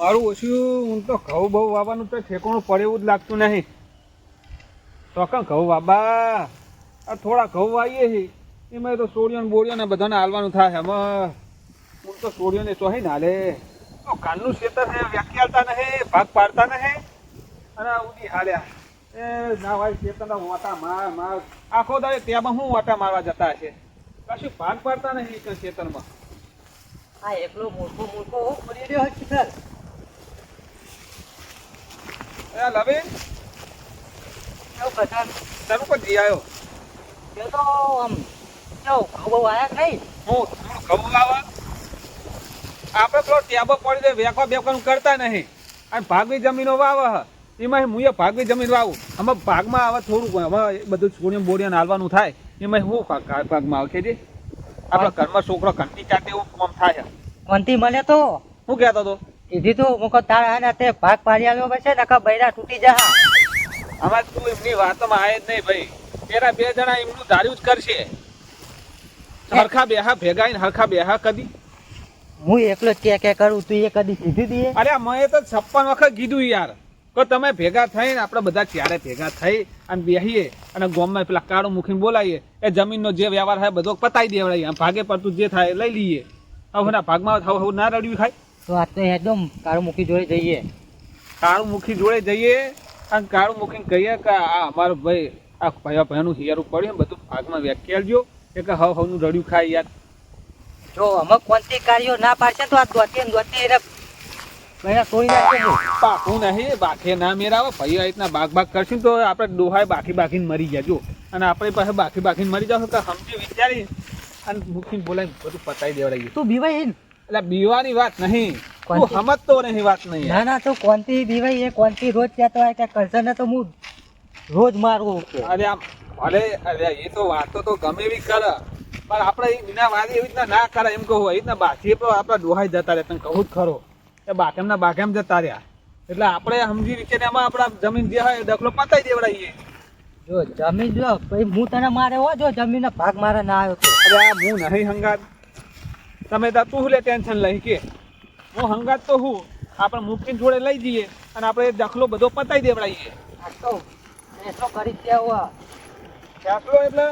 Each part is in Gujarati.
મારું ઓછું હું તો ઘઉં બહુ વાવવાનું તો ઠેકાણું પડે એવું જ લાગતું નહીં. તો કાં ઘઉં વાબા આ થોડા ઘઉં વાવીએ છીએ એમાં તો સોડિયો ને બોડિયો ને બધાને હાલવાનું થાય. એમાં હું તો સોડિયો ને ચોહી ને હાલે તો કાનનું ખેતર છે વ્યાખ્યાલતા નહીં ભાગ પાડતા નહીં અને ઉડી હાલ્યા એ ના ભાઈ ખેતરના વાટા માર આખો દાડે ત્યાં હું વાટા મારવા જતા છે કશું ભાગ પાડતા નહીં ખેતરમાં. આ એકલો મૂર્ખો પડી રહ્યો છે સર. એ લવિન કેવું કથા તારું કોઈ જી આવ્યો એ તો આમ કેવું ઘઉં આયા કઈ હું થોડું ઘઉં વાવા આપણે થોડો ટેબો પડી દે વેકો બેકોનું કરતા નહીં અને ભાગવી જમીનો વાવે એમાં હું એ ભાગવી જમીન વાવું આમાં ભાગમાં આવે થોડું હવે બધું છોડીને બોડીને હાલવાનું થાય એમાં હું ભાગમાં આવે છે આપણા ઘરમાં છોકરો ઘંટી ચાટે એવું કામ થાય. કોનથી મળે તો શું કહેતો હતો કીધી તું મુકો તારા ને તે ભાગ પાડી આલ્યો પછી નકા બૈરા તૂટી જા. આમાં તું એમની વાતોમાં આવે જ નહીં ભાઈ. પેલા બે જણા એમનું ધાર્યું જ કરશે હરખા બેહા ભેગા ને હરખા બેહા કદી હું એકલો જ કે કરું તું એ કદી સીધી દીએ. અરે મેં તો 56 વખત કીધું યાર કે તમે ભેગા થઈને આપણે બધા ચારે ભેગા થઈ અને બેહીએ અને ગામમાં પેલા કાળું મૂકીને બોલાવીએ એ જમીનનો જે વ્યવહાર થાય બધો પતાવી દેવડાવીએ ભાગે પડતું જે થાય લઈ લઈએ. હવે ના ભાગમાં હવે ના રડ્યું ખાય તો આ તો એકદમ કાળું મૂકી જોડે જઈએ. કાળું મૂકી જોડે જઈએ અને કાળું મૂકીને કહીએ કે આ અમારો ભાઈ આ ભાઈનું હિયારું પડ્યું બધું ભાગમાં વ્યાખ્યાલજો એ કે હવનું રડ્યું ખાય યાર. જો અમુક કોનથી કાર્યો ના પાડશે તો આ દોતી એને બૈરા તોડી નાખશે. પાકું નહીં બાખે ના મેરાવે ભાઈ આ રીતના બાગ કરશું તો આપણે ડોહાય બાકીને મરી જાય જો અને આપણે પાસે બાકીને મરી જાવ તો સમજી વિચારી અને મૂકીને બોલાવીને બધું પતાવી દેવડાવીએ. તું બીવાઈ એટલે બીવાની વાત નહીં તું સમજતો નહીં વાત નહીં. ના ના તું કોનથી બીવાઈ એ કોનથી રોજ કહેતો હોય કે કરશે ને તો હું રોજ મારું. અરે આમ ભલે અરે એ તો વાતો તો ગમે એવી કરે પણ આપણે એ વિના વાદી એવી રીતના ના કરે એમ કહું એ રીતના બાકી આપણા ડોહાઈ જતા રહ્યા તને કહું જ ખરો એ બાકેમ જતા રહ્યા એટલે આપણે સમજી વિચારી એમાં આપણા જમીન જે હોય દખલો પતાવી દેવડાવીએ. જો જમીન જો પછી હું તને મારે હો જો જમીન ભાગ મારે ના આવ્યો તો અરે આ હું નહીં હંગાત તમે તો તું લે ટેન્શન લઈ કે હું હંગાત તો હું આપણે મૂકીને જોડે લઈ જઈએ અને આપણે એ દખલો બધો પતાવી દેવડાવીએ. આ તો એટલો કરી દેવો ફેસલો એટલે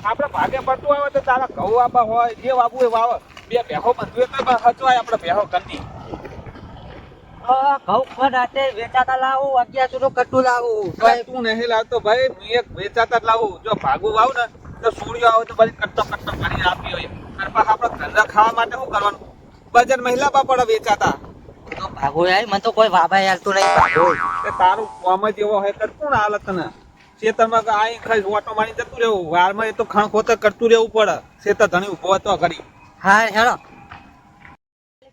આપણે ભાગે પડતું આવે તો તારા ઘઉં વાબા હોય જે વાબુ એ વાવે બે ભેહો બંધુ એટલે હચવાય આપણે ભેહો કંદી ઘઉં ખરાટે વેચાતા લાવું 1100 નું કટ્ટું લાવું. તું નહીં લાવતો ભાઈ હું એક વેચાતા જ લાવું જો ભાગું વાવ ને તો સૂર્યો આવે તો બધી કટ્ટો કરી આપી હોય અને પાછા આપણે ધંધા ખાવા માટે શું કરવાનું બજાર મહિલા બાપડા વેચાતા તો ભાગો યાર મને તો કોઈ વાબા હાલતું નહીં ભાગો. એ તારું કોમ જ એવો હોય તો કોણ હાલત ને ખેતરમાં આઈ ખાઈ ઓટો મારી જતું રહેવું વારમાં એ તો ખણ ખોતર કરતું રહેવું પડે ખેતર ધણી ઉભો હતો ઘડી. હા હેલો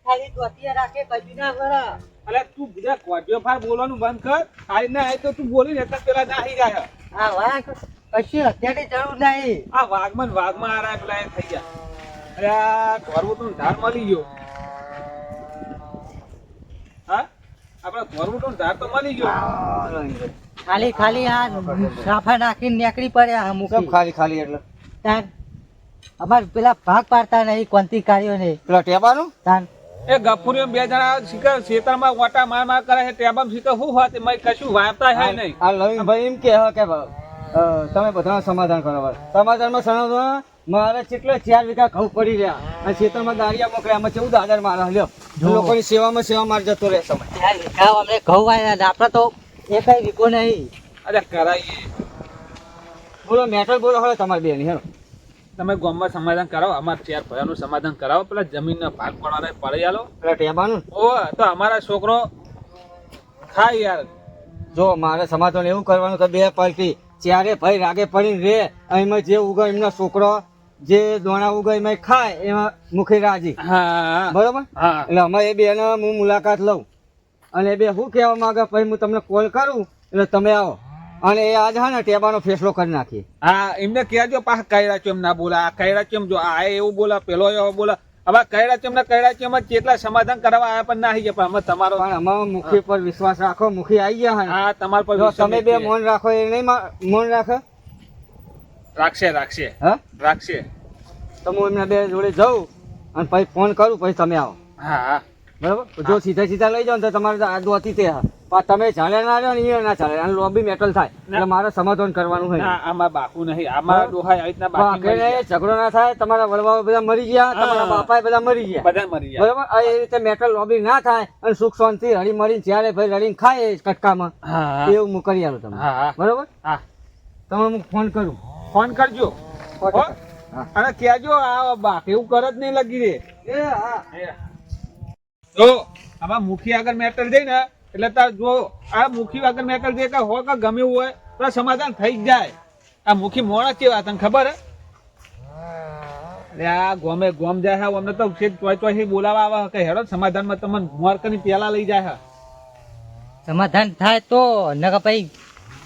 ખાલી દોતિયા રાખે કજુ ના કરે. અલે તું બીજા કોડિયો ફાર બોલવાનું બંધ કર આઈ ના આઈ તો તું બોલી ને એટલે પેલા ના આવી જાય. હા વાહ કશું અત્યારે જરૂર નહીં. આ વાઘમાં આરા પેલા એ થઈ ગયા. અરે આ ધોરવું તો ધાર મળી ગયો. હા આપડે ધોરવું તો ધાર તો મળી ગયો. ખાલી આ સાફા નાખીને નીકળી પડ્યા આ મૂકી ખાલી એટલે તાન અમાર પેલા ભાગ પાડતા નહીં કોનથી કાર્યો નહીં પેલા ટેબાનું તાન એ ગફુરીઓ બે જણા શીખર ખેતરમાં વાટા માર કરે છે ટેબામ શીખર શું હોત મેં કશું વાપતા છે નહીં. આ લવિનભાઈ એમ કે તમે બધા સમાધાન કરો સમાધાનમાં સમાધાન મારે કેટલે 4 વીઘા ઘઉં પડી રહ્યા અને ખેતરમાં ગાડિયા મોકલ્યા આમાં 14,000 મારા લ્યો લોકોની સેવા માર જતો રહે સમય અમને ઘઉં વાળ્યા આપડે તો એકઈ વીકો નહીં. અરે કરાઈએ બોલો મેટર બોલો હવે તમારી બેન હેરો તમે ગામમાં સમાધાન કરાવો અમારા 4 ભાઈઓનું સમાધાન કરાવો પેલા જમીનના ભાગ પડવાના પડી આલો પેલા ટેબાનું ઓ તો અમારા છોકરો ખાય યાર. જો મારે સમાધાન એવું કરવાનું કે બે પાર્ટી ચારે ભાઈ રાગે પડીને રે એમાં જે ઉગે એમના છોકરો જે દોણા ઉગે એમાં ખાય એમાં મુખે રાજી. હા બરોબર હા એટલે અમે એ બેને હું મુલાકાત લઉં અને એ બે શું કહેવા માંગે પછી હું તમને કોલ કરું એટલે તમે આવો અને એ આજ હા ને ટેબાનો ફેસલો કરી નાખીએ. હા એમને કહેજો પાછા કૈરા ચેમ ના બોલા આ કૈરા ચેમ જો આ એવું બોલા પેલો એવો બોલા હવે કૈરા ચેમ કેટલા સમાધાન કરવા આયા પણ ના આવી ગયા પણ અમે તમારો પણ અમારા મુખી પર વિશ્વાસ રાખો મુખી આવી ગયા હા તમારા પર જો વિશ્વાસ તમે બે છે. મૌન રાખો એ નહીં મૌન રાખે રાખશે હા રાખશે તો હું એમના બે જોડે જાઉં અને પછી ફોન કરું પછી તમે આવો. હા હા બરાબર જો સીધા સીધા લઈ જાઓ ને તો તમારે આ દોતી તે હા પણ તમે ચાલે ના રહ્યો ને એ ના ચાલે અને લોબી મેટલ થાય એટલે મારે સમાધાન કરવાનું હોય ના આમાં બાકુ નહીં આમાં ડોહાય આવી રીતના બાકી મરી ગયા. ઝઘડો ના થાય તમારા વડવાઓ બધા મરી ગયા તમારા બાપા બધા મરી ગયા બધા મરી ગયા. બરાબર આ એ રીતે મેટલ લોબી ના થાય અને સુખ શાંતિ હળી મળીને જ્યારે ભાઈ રડીને ખાય કટકામાં હા એવું હું કરી આલું તમને હા હા બરાબર હા તમે હું ફોન કરું ફોન કરજો હો? અને કહેજો આ બાક એવું કર જ નહીં લગી રે એ હા જો આમાં મુખી આગળ મેટલ જાય ને એટલે તાર જો આ મુખી આગળ મેટલ જાય કે હો કે ગમે એવું હોય તો સમાધાન થઈ જ જાય. આ મુખી મોણા કેવા તને ખબર હે? અરે આ ગોમે ગોમ જાય હે અમને તો ચોય બોલાવા આવે કે હેડો સમાધાનમાં તમને મોર કરી પેલા લઈ જાય હે. સમાધાન થાય તો નકર પછી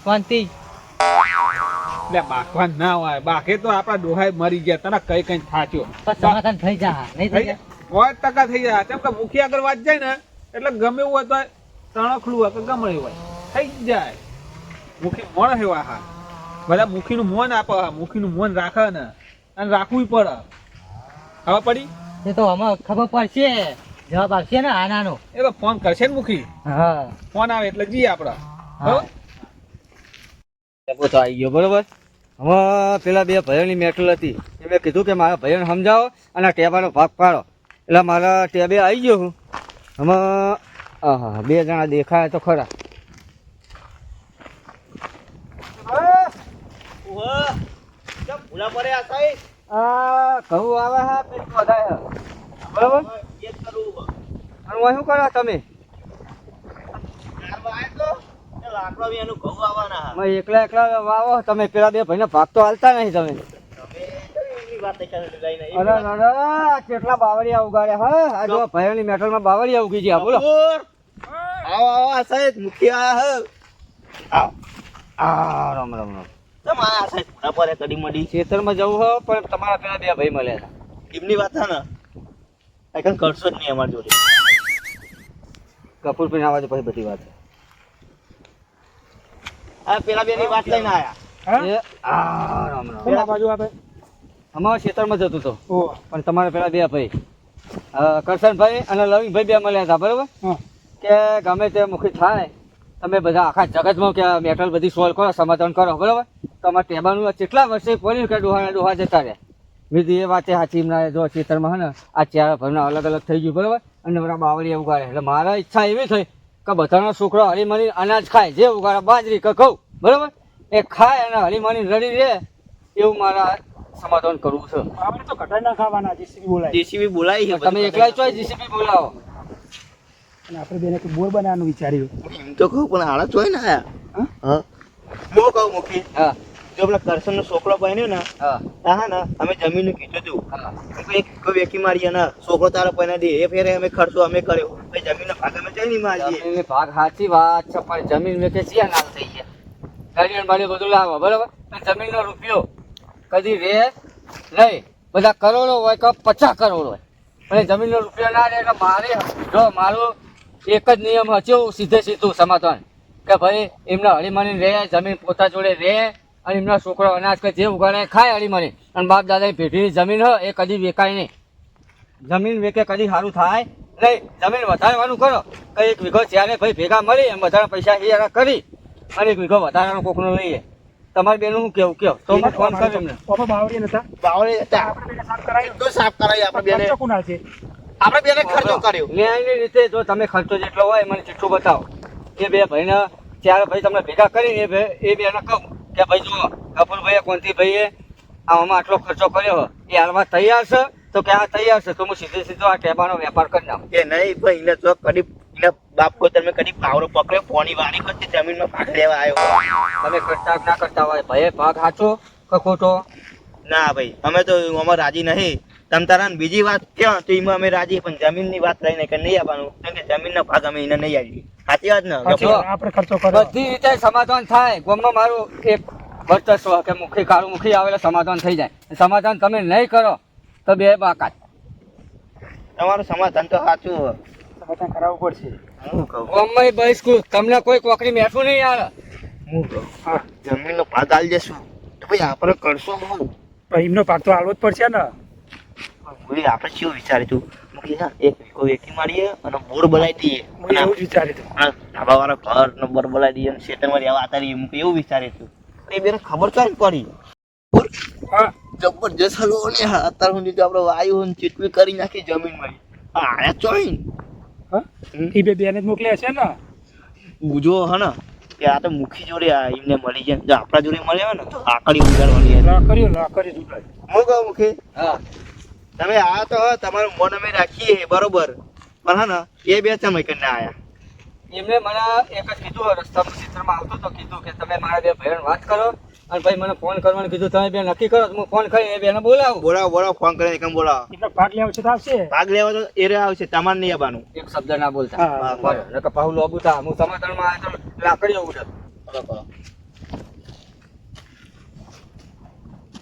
શાંતિ. એટલે બાકવાન ના હોય બાકે તો આપડા ડોહાય મરી ગયા તને કઈ કઈ થાચ્યો પણ સમાધાન થઈ જા નહીં થઈ જાય. 100% થઈ જાય. કેમ કે મુખી આગળ વાત જાય ને એટલે ગમે એવું હોય તો તણખલું હોય કે ગમે એવું હોય થઈ જ જાય. મુખી મોણ hewa હા બધા મુખીનું મોન આપે હા મુખીનું મોન રાખે ને અને રાખવું પડે. હવે પડી એ તો અમે ખબર પડશે જવાબ આવશે ને આનાનો. એ તો ફોન કરશે ને મુખી હા ફોન આવે એટલે જઈએ આપડે. બરાબર? તો આવી ગયો બરોબર હવે પેલા બે ભાઈઓની મેટલ હતી એ મેં કીધું કે મારા ભાઈઓને સમજાવો અને આ ટેબાનો ભાગ પાડો એટલે મારા ટેબે આવી ગયો હું હવે હા બે જણા દેખાય તો ખરા આ ઘઉં આવે હા પેલું વધારે બરોબર અને હું શું કરો તમે એકલા એકલા વાવો તમે પેલા બે ભાઈને ભાગ તો હાલતા નહીં તમે અરે અરે કેટલા બાવળિયા ઉગાડ્યા હા આ જો ભાઈઓની મેટલમાં બાવળિયા ઉગી ગયા બોલો આવો આવો આ સાહેબ મુખી આવો આ રામ રામ રામ તમ આ સાહેબ પૂરા પરે કડી મડી ખેતરમાં જવું હો પણ તમારા પેલા બે ભાઈ મળ્યા હતા એમની વાત છે ને આઈકન કરશો જ નહીં અમાર જોડે કપૂર પીને આવવા પછી બધી વાત આ પેલા બેની વાત લઈને આયા એ આ રામ રામ કોણ આ બાજુ આપે અમારા ખેતરમાં જતું તો ઓ પણ તમારા પેલા બે ભાઈ કરશનભાઈ અને લવિંગભાઈ બે મળ્યા હતા બરોબર હા કે ગમે તે મુખી થાય તમે બધા આખા જગતમાં કે મેટલ બધી સોલ્વ કરો સમાધાન કરો બરોબર તમારા ટેબાનું કેટલા વર્ષે પડ્યું કે ડોહા જતા રહ્યા બીજી એ વાતે સાચી એમના જો ખેતરમાં હે ને આ ચાર ભરના અલગ અલગ થઈ ગયું બરોબર અને બધા બાવળિયા ઉગાડે એટલે મારા ઈચ્છા એવી થઈ કે બધાનો છોકરો હળીમળી અનાજ ખાય જે ઉગાડે બાજરી કે ઘઉં બરોબર એ ખાય અને હળીમળી રડી રહે એવું મારા સમાધાન કરવું છે આપણે તો કટાઈ ના ખાવાના જીસીબી બોલાય જેસીબી બોલાવી છે તમે એકલા ચોય જીસીબી બોલાવો અને આપણે બેને બોર બનાવવાનું વિચાર્યું એમ તો કહું પણ હાડા જોઈ ને આયા હા હું કહું મુખી હા જો પેલા કરશનનો છોકરો બન્યો ને હા હા ને અમે જમીનનું કીધું હતું હા એક વેકી મારીએ ને છોકરો તારો પૈના દે એ ફેરે અમે ખર્ચો અમે કર્યો પછી જમીનનો ભાગ અમે જઈ નહીં મારીએ જમીનની ભાગ સાચી વાત છે પણ જમીન વેચે છે નામ થઈ ગયા ગાડીઓ બાડીઓ બધું લાવો બરોબર પણ જમીનનો રૂપિયો કદી રે નહીં બધા કરોડો હોય કે 50 કરોડ હોય પણ જમીનનો રૂપિયો ના રહે એટલે મારે જો મારું એક જ નિયમ હચો સીધે સીધું સમાધાન કે ભાઈ એમના હળીમળી રહે જમીન પોતા જોડે રહે અને એમના છોકરો અનાજ કે જે ઉગાડે ખાય હળીમળી અને બાપ દાદાની પેઢીની જમીન હોય એ કદી વેકાય નહીં જમીન વેકે કદી સારું થાય નહીં જમીન વધારવાનું કરો કે એક વીઘો જ્યારે ભાઈ ભેગા મળી એમ વધારે પૈસા હિયારા કરી અને એક વીઘો વધારાનો કોકનો લઈએ તમારે બેનું શું કેવું કયો તો હું ફોન કર્યો એમને બાવળે હતા તો સાફ કરાવી આપણે બેને આપણે બેને ખર્ચો કર્યો ન્યાયની રીતે જો તમે ખર્ચો જેટલો હોય મને ચિઠ્ઠું બતાવો એ બે ભાઈને ત્યારે ભાઈ તમને ભેગા કરીને એ બેને કહું કે ભાઈ જુઓ કપૂરભાઈએ કોંતીભાઈએ આમાં આટલો ખર્ચો કર્યો એ હાલમાં તૈયાર છે તો કે આ તૈયાર છે તો હું સીધે સીધો આ ટેબાનો વેપાર કરી નાખું કે નહીં ભાઈ એને તો કદી એને બાપ કોઈ તમે કદી પાવરો પકડ્યો પોની વારી કરતી જમીનમાં ભાગ લેવા આવ્યો તમે કરતા કે ના કરતા હોય ભાઈ ભાગ સાચો કે ખોટો ના ભાઈ અમે તો આમાં રાજી નહીં તમ તારા બીજી વાત ક્યાં તો એમાં અમે રાજી પણ જમીનની વાત લઈને કે નહીં આવવાનું કેમ કે જમીનનો ભાગ અમે એને નહીં આવીએ સાચી વાત ને આપણે ખર્ચો બધી રીતે સમાધાન થાય ગામમાં મારું એક વર્ચસ્વ કે મુખી કાળું મુખી આવેલા સમાધાન થઈ જાય સમાધાન તમે નહીં કરો તો બે બાકાત તમારું સમાધાન તો સાચું સમાધાન કરાવવું પડશે હું કહું ગામમાં બહિષ્કૃત તમને કોઈ કોકરી મેઠું નહીં યાર હું કહું જમીનનો ભાગ આલી જશું તો ભાઈ આપણે કરશો હું એમનો ભાગ તો આલવો જ પડશે ને બોલી આપણે શું વિચાર્યું તું મૂકી હા એક વીઘો વેચી મારીએ અને બોર બનાવી દઈએ હું એવું જ વિચાર્યું હતું. અને ધાબા વાળો ઘર નંબર બોલાવી દઈએ અને શેતરમાં રહેવા આવતા રહીએ મૂકી એવું વિચાર્યું તું એ બેને ખબર તો જ પડી હા જબરજસ્ત હલવો ને અત્યાર સુધી તો આપણે વાયુ ને ચીટવી કરી નાખી જમીનમાં આયા ચોઈન હા એ બેને જ મોકલ્યા છે ને. બુજો હે ને કે આ તો મુખી જોડે આ એમને મળી જાય જો આપણા જોડે મળે હોય ને તો આકડી ઉગાડવાની હતી. લાકડી દુકાન. હું કહું મુખી હા તમે આ તો તમારું મન અમે રાખીએ બરોબર પણ હે ને એ બે સમય કરીને આયા એમને મને એક જ કીધું રસ્તામાં ક્ષેત્રમાં આવતો તો કીધું કે તમે મારા બે ભાઈઓને વાત કરો અને ભાઈ મને ફોન કરવાનું કીધું તમે બે નક્કી કરો તો હું ફોન કરી એ બેને બોલાવું. બોલાવો ફોન કરીને એકમ બોલાવો એટલે ભાગ લેવા છે તો આવશે. ભાગ લેવા તો એ રહ્યા આવશે તમારે નહીં આવવાનું એક શબ્દ ના બોલતા હા, બરાબર. નકર પાહુ લોબુ થા હું સમાધાનમાં આવ્યો તો લાકડીઓ ઉડે.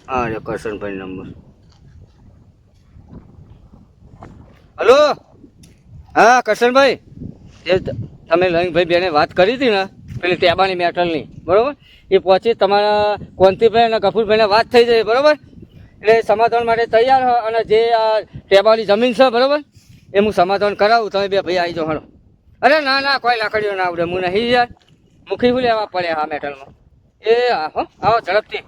હા રે કરશનભાઈ નંબર. હલો હા કરશનભાઈ એ તમે લઈને બેને વાત કરી હતી ને પેલી ટેબાની મેટલની બરોબર એ પહોંચી તમારા કોંતીભાઈ અને કપૂરભાઈને વાત થઈ જાય બરોબર એટલે સમાધાન માટે તૈયાર હો અને જે આ ટેબાની જમીન છે બરોબર એ હું સમાધાન કરાવું તમે બે ભાઈ આવી જાઓ હણો. અરે ના ના કોઈ લાકડીઓ ના આવડે હું નહીં યાર મુખી શું લેવા પડે આ મેટલમાં એ હા હો આવો ઝડપથી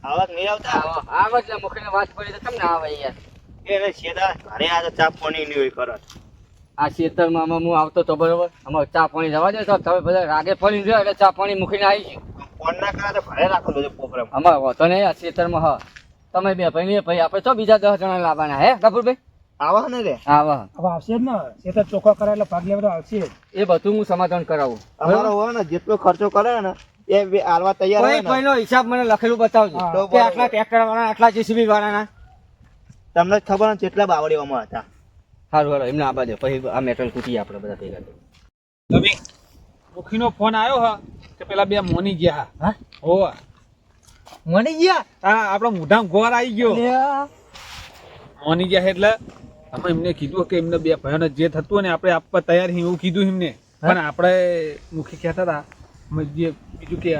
આવક નહીં આવતા આવો આવો એટલે મુખીને વાત કરી તો તમને આવે યાર એને સીધા ઘરે આ તો ચા પાણી નહીં હોય કરત આ ખેતરમાં હું આવતો તો બરોબર અમારે ચા પાણી જવા દે તો તમે બધા રાગે ફરી રહ્યો એટલે ચા પાણી મૂકીને આવી ગયું ફોન ના કરા તો ઘરે રાખો બધો પ્રોગ્રામ અમારે વાંધો નહીં આ ખેતરમાં હા તમે બે ભાઈ ને ભાઈ આપણે તો બીજા 10 જણા લાવવાના હે કપૂરભાઈ આવા ને રે હા વાહ હવે આવશે જ ને એ તો ચોખ્ખો કરાય એટલે ભાગ લેવા તો આવશે જ. એ બધું હું સમાધાન કરાવું અમારો હોય ને જેટલો ખર્ચો કરે ને એ બે આલવા તૈયાર કોઈ હોય ને કોઈનો હિસાબ મને લખેલું બતાવજો હા. કે આટલા ટ્રેક્ટર વાળા આટલા જેસીબી વાળાના તમને જ ખબર ને કેટલા બાવળીઓમાં હતા સારું હાલો એમને આબા દે પછી આ મેટલ કૂટીએ આપણે બધા ભેગા થઈ. તમે મુખીનો ફોન આવ્યો હા કે પેલા બે મોની ગયા હા? હો મળી ગયા હા આપણો મોઢામાં ગોર આવી ગયો લ્યા. મોની ગયા એટલે અમે એમને કીધું કે એમને બે ભાઈઓને જે થતું હોય ને આપણે આપવા તૈયાર છીએ એવું કીધું એમને પણ આપણે મુખી કહેતા હતા અમે જે બીજું કે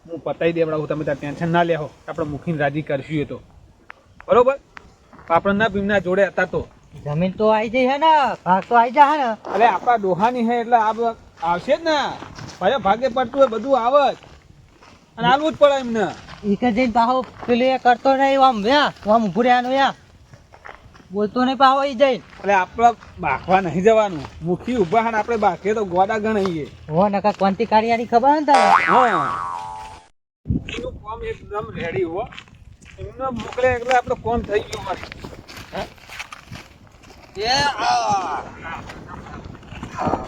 હું પતાવી દેવડાવું તમે ત્યાં ટેન્શન ના લેવો આપણે મુખીને રાજી કરશું એ તો બરોબર આપણે ના ભીમના જોડે હતા તો જમીન તો આવી જઈ હે ને ભાગ તો આવી જાય હે ને અરે આપણા ડોહાની હે એટલે આવશે જ ને ભાઈ ભાગે પડતું હોય બધું આવે જ અને આલવું જ પડે એમને ઈ કે જઈને પાહો પેલું એ કરતો નહીં આમ વ્યા આમ ઊભું રહેવાનું યા બોલતો નહીં પાહો ઈ જઈને એટલે આપણે બાકવા નહીં જવાનું મુખી ઉભા હા ને આપણે બાકે તો ગોડા ગણાઈએ હો નકા ક્રાંતિકારીયાની ખબર ને તને હા એનું કામ એકદમ રેડી હો એમને મોકલે એટલે આપણો કોમ થઈ ગયો મારી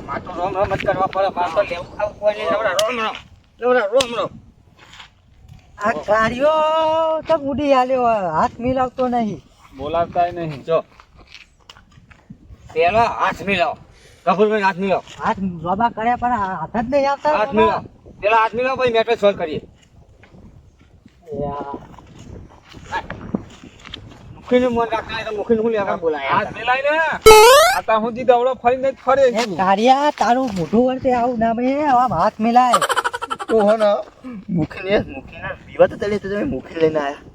મારે તો રોમ રોમ જ કરવા પડે મારે તો લેવું ખાવું કોઈ નહીં નવરા રોમ રોમ નવરા રોમ રોમ. આ કાર્યો તો ઉડી આલ્યો હાથ મિલાવતો નહીં બોલાવતા નહીં જો પેલા હાથ મિલાવો કપૂરભાઈ હાથ મિલાવો હાથ બાબા કર્યા પણ હાથ જ નહીં આવતા હાથ મિલાવો પેલા હાથ મિલાવો પછી મેટર સોલ્વ કરીએ. મુખીનું મન રાખતા તો મુખીનું હું લેવા બોલાય હાથ મિલાય ને આતા સુધી દવડો ફરીને જ ફરે એ કાર્યા તારું મોઢું વળતે આવું ના ભાઈ આમ હાથ મિલાય તો હો ને મુખીને પીવા તો તલે તો તમે મુખી લઈને આયા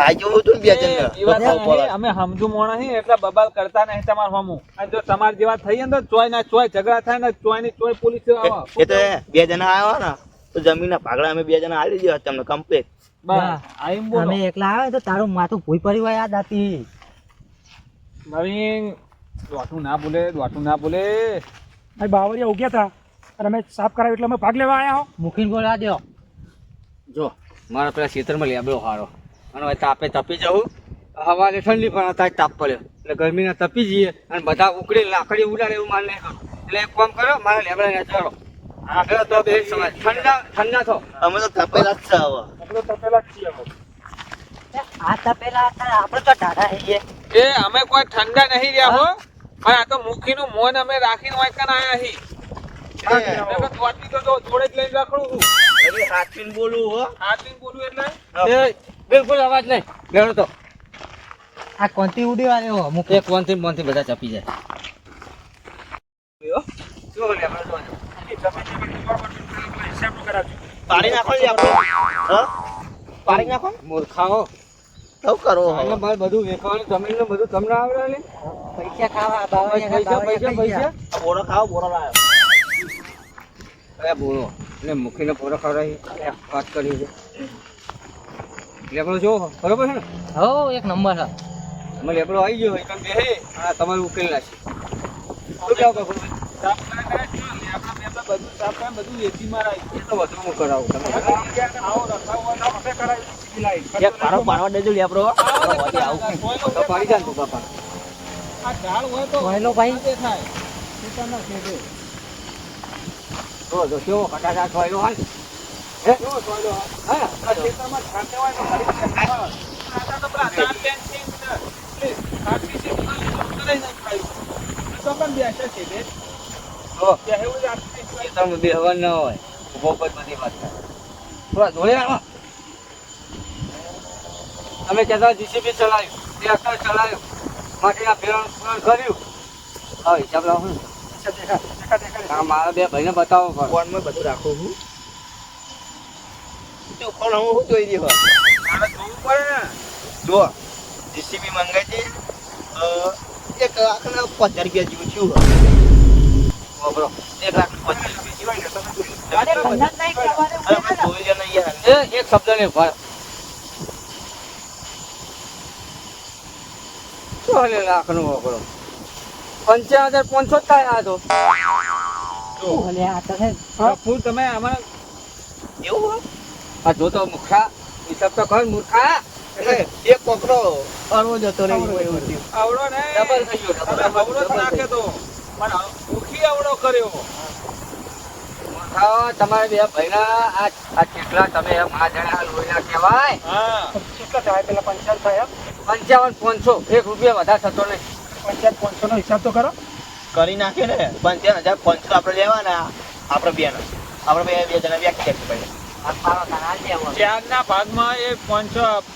આ જો હતું ને બે જણ અમે સમજુ મોણા છીએ એટલે બબાલ કરતા નહીં તમાર હમું અને જો તમાર જેવા થઈ ને તો ચોય ના ચોય ઝઘડા થાય ને ચોય ની ચોય પોલીસ એ તો બે જણા આવ્યા ને તો જમીનના ભાગડા અમે બે જણા આલી દીધા તમને કમ્પ્લીટ બસ આઈમ બોલો અમે એકલા આવે તો તારું માથું ભૂઈ પડી હોય યાદ હતી નવીન દોઠું ના બોલે દોઠું ના બોલે ભાઈ બાવરિયા ઉગ્યા હતા અને અમે સાફ કરાવ્યું એટલે અમે ભાગ લેવા આવ્યા હો. મૂકીને બોલા દો જો મારા પેલા ખેતરમાં લેબડો હારો અને હવે તાપે તપી જવું હવાને ઠંડી પણ અત્યારે તાપ પડ્યો એટલે ગરમીના તપી જઈએ અને બધા ઉકળી લાકડી ઉડાડે એવું મારે નહીં કરું એટલે એક કામ કરો મારા લેબડા ચડો આગળ તો બે સમય ઠંડા થો અમે તો તપેલા જ છે હવે આપણે તો પેલા જ છીએ અમે. આ તપેલા હતા આપણે તો ટાઢા થઈ ગયા એ અમે કોઈ ઠંડા નહીં રહ્યા હો પણ આ તો મુખીનું મોન અમે રાખીને હોય કન આયા હી અમે તો દોડતી તો જોડે જ લઈને રખડું છું અરે હાથીને બોલું હો હાથીને બોલું એટલે એ બિલકુલ અવાજ નહીં બેડો તો આ કોંતી ઉડી વાળ્યો અમુક એક વનથી મોનથી બધા ચપી જાય શું લેબડો તો હિસાબનું કરાવજો. પાડી નાખો ને આપણે હા પાડી નાખો મૂર્ખાઓ શું કરો એટલે મારે બધું વેચવાનું જમીનનું બધું તમને આવડે ને પૈસા ખાવા બાવળિયા પૈસા પૈસા આ બોરો ખાઓ બોરો લાવ્યો અરે બોલો એટલે મૂકીને પોરો ખવડાવી વાત કરી છે લેબડો જો બરોબર છે ને હો એક નંબર છે અમે લેબડો આવી ગયો એકદમ બે અને તમારું ઉકેલ નાખી શું કહો કપૂરભાઈ? સાફ કરે કરે છે, લેબડા બેબડા બધું સાફ કરે, બધું વેચી મારાય. એ તો વધુ હું કરાવું તમે આવો રખાવો હોય તો આપણે કરાવી સિલાઈ. એક પાડો પાડવા દેજો લેબડો આવો તો આવું કોઈનો તો પાડી જાય ને બાપા આ ઢાળ હોય તો કોઈનો ભાઈ? તે થાય. ખેતરના ખેડે. જો કેવો કટાટા છોયલો હોય ને? હે કેવો સોયલો હા? હા આ ખેતરમાં છાંટે હોય તો ખરી જાય. હા. આ તો પેલા ચાર પેન છે ને, પેલી આખી છે, એમાં કરાઈ નાખ ખાયું. તો પણ બેસે છે બે. જો બેહેવું જ આખી છે. ખેતરમાં બે હવા ના હોય ઉભો પર બધી વાત થાય થોડા જોડે આવો તમે કહેતા જીસીબી ચલાવ્યું ટ્રેક્ટર ચલાવ્યું માટીના ફેરવાનું પૂરણ કર્યું હા હિસાબ લાવો ને આ મારા બે ભાઈને બતાવો પડે ફોનમાં બધું રાખું છું તું ફોન હું જોઈ રહ્યો મારે જોવું પડે ને. જો જીસીબી મંગાઈ છે 1 લાખના 50 રૂપિયા જેવું છું બરો 1 લાખના 50 રૂપિયા જેવું હોય ને તમે જોઈ લો. અરે ધંધા જ નહીં કરવાને અરે ઉભી ભાઈ જોઈ લો ને યાર એક શબ્દ ને ભાઈ ચાલે લાખનો વગરો 55,500 થાય આ તો અને આ તો છે ફૂલ તમે આમાં એવું હોય? આ જો તો મૂર્ખા હિસાબ તો કર મૂર્ખા એટલે એક કોકરો અરવો જતો રહ્યો એવું થયું. આવડો ને ડબલ થઈ ગયો તમે આવડો તો નાખે તો પણ દુખી આવડો કર્યો. મૂર્ખા તમારે બે ભાઈના આ કેટલા તમે મા જણા લોહીના કહેવાય હા કેટલા થાય પેલા 55 થાય 55,500 1 રૂપિયા વધારે થતો નહીં 55 નો હિસાબ તો કરો કરી નાખે ને 55,500 આપણે લેવાના આપણે બે ના આપણે બે જણા વ્યક્તિ ભાઈ આ પાડો તારા લેવો ચારના ભાગમાં એ 55,000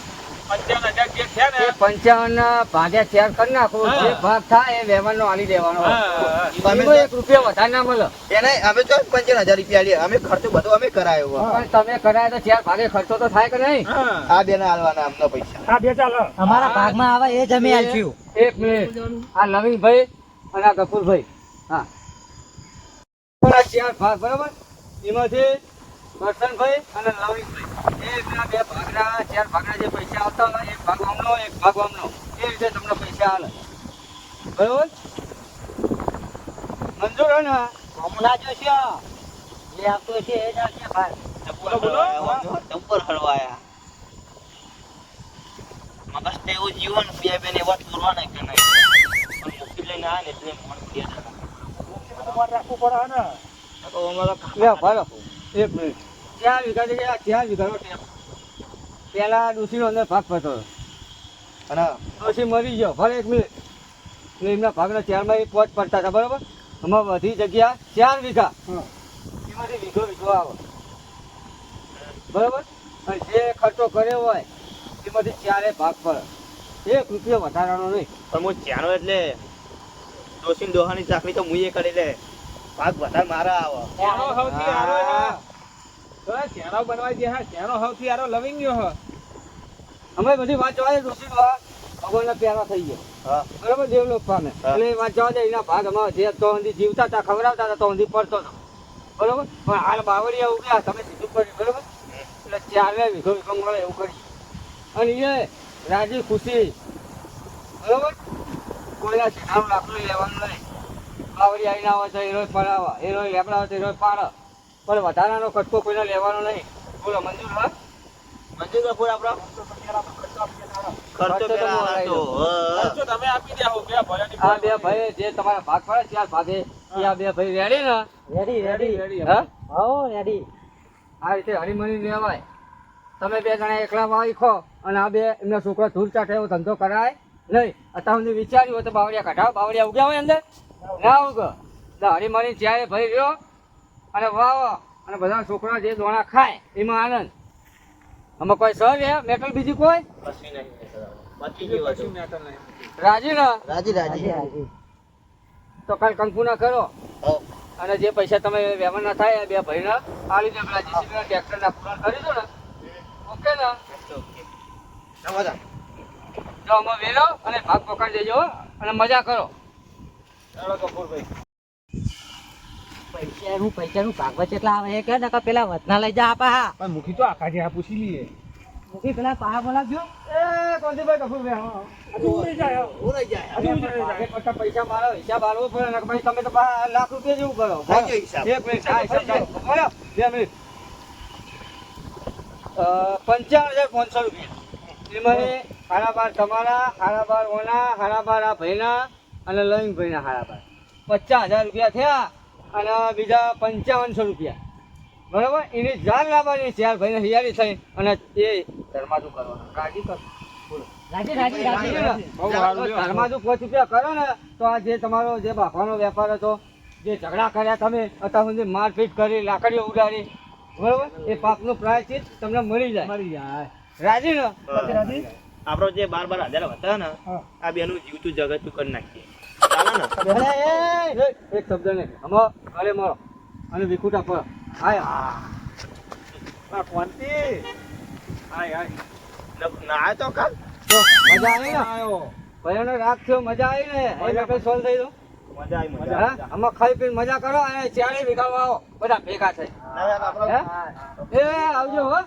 જે થયા ને એ 55 ભાગ્યા 4 કરી નાખો હા. જે ભાગ થાય એ વ્યવહારનો આલી દેવાનો હા, હા. એમાં 1 રૂપિયા વધારે ના મળે એને અમે તો 55,000 રૂપિયા લે અમે ખર્ચો બધો અમે કરાયો પણ તમે કરાય તો 4 ભાગે ખર્ચો તો થાય કે નહીં હા. આ બેના હાલવાના અમને પૈસા હા બે ચાલો અમારા ભાગમાં આવે એ જ અમે આલ્યું એક મિનિટ આ નવીનભાઈ અને આ કપૂરભાઈ હા આ 4 ભાગ બરાબર એમાંથી કરશનભાઈ અને નવીનભાઈ એ પેલા બે ભાગના 4 ભાગના જે પૈસા આવતા હોય એક ભાગ આમનો એક ભાગ આમનો એ રીતે તમને પૈસા આલે બરાબર મંજૂર હે ને હમણાં જોશો જે આપતો છે એ જ આવશે ભાઈ બોલો, બોલો. ઉપર હળવાયા મગજ તો એવું જીવન બે બેન એવા તોરવાના કે નહીં પણ મુશ્કેલ લઈને આવે ને એટલે મન ફેર તમારે રાખવું પડે હે ને તો અમારા લે ભાલો એક મિનિટ 4 વીઘા જગ્યાએ 4 વીઘાનો ટેપ પેલા ડોશીનો અંદર ભાગ પડતો અને ડોશી મરી ગયો ભલે 1 મિનિટ એટલે એમના ભાગના 4માં એ પોચ પડતા હતા બરાબર આમાં બધી જગ્યા 4 વીઘા એમાંથી વીઘો આવે બરાબર અને જે ખર્ચો કર્યો હોય એમાંથી 4 ભાગ પડે 1 રૂપિયો વધારાનો નહીં પણ હું ચાનો એટલે દોશી દોહાની ચાકરી તો મુએ કરી લે ભાગ વધારે મારા આવે ચાનો સૌથી હારો હે. તો ચાનો બનવા જે હા ચાનો સૌથી હારો લવિંગ ગયો હે. અમે બધી વાત જવા દે ડોશી ભગવાનના પ્યારા થઈ ગયો હા બરાબર દેવલોક પામે હા. એટલે એ વાત જવા દે એના ભાગ અમારા જે તો સુધી જીવતા હતા ખવડાવતા હતા તો સુધી પડતો હતો બરોબર પણ હાલ બાવળિયા ઉગ્યા તમે સીધું કર્યું બરોબર એટલે 4 વીઘો મળે એવું કરી અને એ રાજી ખુશી બરોબર કોઈના સીધાનું લાકડું લેવાનું નહીં બાવળિયા આવીને આવે તો એ રોજ પડાવે એ રોજ લેબડા આવે તો એ રોજ પાડે પણ વધારાનો કટકો કોઈને લેવાનો નહીં બોલો મંજૂર હા મંજૂર કપૂર આપણો ખર્ચો તો પેલા હું હતો ખર્ચો તમે આપી દ્યા હો બે ભયાની આ બે ભાઈ જે તમારા ભાગ પડે 4 ભાગે એ આ બે ભાઈ રેડી ને રેડી રેડી રેડી હા હો રેડી આ રીતે હળીમળી લેવાય તમે બે જણા એકલા વાવી ખો અને આ બે એમના છોકરા ધૂળ ચાટે એવો ધંધો કરાય નહીં અત્યાર સુધી વિચાર્યું હોય તો બાવળિયા કઢાવ બાવળિયા ઉગ્યા હોય અંદર ના ઉગ હળીમળી જ્યારે ભાઈ રહ્યો અને વાવો અને બધા છોકરા જે દોણા ખાય એમાં આનંદ આમાં કોઈ સર છે મેટલ બીજી કોઈ પછી નહીં બાકી કશું જેવા matter નહીં. રાજી ને રાજી રાજી રાજી તો કાલ કંકુ ના કરો હો અને જે પૈસા તમે વ્યવહાર ના થાય એ બે ભાઈને આલી દે પેલા જીસીબી ના ટ્રેક્ટર ના પૂરા કરી દો ને ઓકે ને ઓકે નવાજા જો અમે વેરો અને ભાગ પકડી દેજો હો, અને મજા કરો. ચાલો ગફુરભાઈ. પૈસાનું ભાગવત કેટલા આવે એ કે નકર પેલા વધના લઈ જા આપા હા પણ મુખી તો આખા જે પૂછી લઈએ. મૂકી પેલા પાહા બોલાવજો એ કોંતીભાઈ કપૂરભાઈ, હા. હજુ ઉડી જાય ભાગે પડતા પૈસા મારો હિસાબ આલવો પડે ને ભાઈ તમે તો લાખ રૂપિયા જેવું કરો. સાચો હિસાબ. એક મિનિટ, હા, હિસાબ ચાલો. બોલો, 2 મિનિટ. 55,500 રૂપિયા. એમાં હારા બાર તમારા, હારા બાર ઓના, હારા બાર આ ભાઈના અને લવિંગ ભાઈના હારા બાર 50,000 રૂપિયા થયા. અને બીજા 5500 રૂપિયા, બરાબર. એની જાન લાવવાની 4 ભાઈને હિયારી થઈ અને એ ધર્માદુ કરવાનું. કાળજી કર. રાજી રાજી રાજી બહુ સારું લ્યો. ધર્માદુ 5 રૂપિયા કરો ને તો આ જે તમારો જે બાફાનો વેપાર હતો, જે ઝઘડા કર્યા તમે અત્યાર સુધી મારપીટ કરી, લાકડીઓ ઉડાડી, બરાબર, એ પાપનું પ્રાયશ્ચિત તમને મળી જાય. મરી જાય. રાજી ને? રાજી આપણો જે 12,000 હતા ને હા. આ બેનું જીવતું જગતું કરી નાખીએ ચાલે ને. અરે, એક શબ્દ નહીં હમો ઘરે મળો અને વિખુટા પર આય. આ કોંતી. હાય હાય. ના તો કાલ તો મજા આવી ને? આયો. ભયાનો રાગ થયો, મજા આવી ને? એ કઈ સોલ્વ થઈ ગયું? મજા આવી મજા હા, આમાં ખાઈ પીને મજા કરો અને 40 વીઘામાં આવો બધા ભેગા થઈ. આવી. હે? એ આવજો હો.